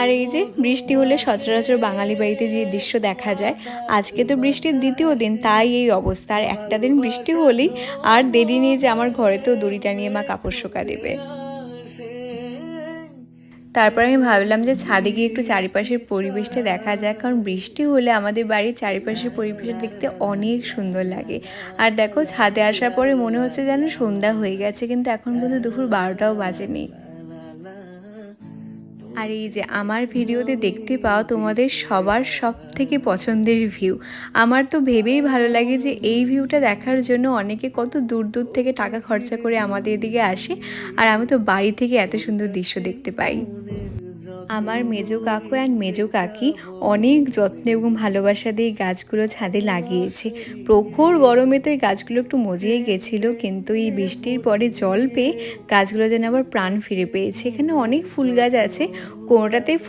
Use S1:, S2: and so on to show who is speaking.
S1: আর এই যে বৃষ্টি হলে সচরাচর বাঙালি বাড়িতে যে দৃশ্য দেখা যায়, আজকে তো বৃষ্টির দ্বিতীয় দিন, তাই এই অবস্থা। আর একটা দিন বৃষ্টি হলেই আর দেরি নেই যে আমার ঘরেতেও দড়ি টানিয়ে মা কাপড় শুকা দেবে। তারপর আমি ভাবলাম যে ছাদে গিয়ে একটু চারিপাশের পরিবেশটা দেখা যাক, কারণ বৃষ্টি হলে আমাদের বাড়ির চারিপাশের পরিবেশটা দেখতে অনেক সুন্দর লাগে। আর দেখো, ছাদে আসার পরে মনে হচ্ছে যেন সন্ধ্যা হয়ে গেছে, কিন্তু এখন পর্যন্ত দুপুর 12টাও বাজেনি। আর এই যে আমার ভিডিওতে দেখতে পাও তোমাদের সবার সব থেকে পছন্দের ভিউ। আমার তো ভেবেই ভালো লাগে যে এই ভিউটা দেখার জন্য অনেকে কত দূর দূর থেকে টাকা খরচা করে আমাদের এদিকে আসে, আর আমি তো বাড়ি থেকে এত সুন্দর দৃশ্য দেখতে পাই। আমার মেজো কাকু আর মেজো কাকি অনেক যত্ন এবং ভালোবাসা দিয়ে গাছগুলো ছাদে লাগিয়েছে। প্রখর গরমে তো এই গাছগুলো একটু মজিয়ে গেছিলো, কিন্তু এই বৃষ্টির পরে জল পেয়ে গাছগুলো যেন আবার প্রাণ ফিরে পেয়েছে। এখানে অনেক ফুল গাছ আছে, কোনোটাতেই ফুল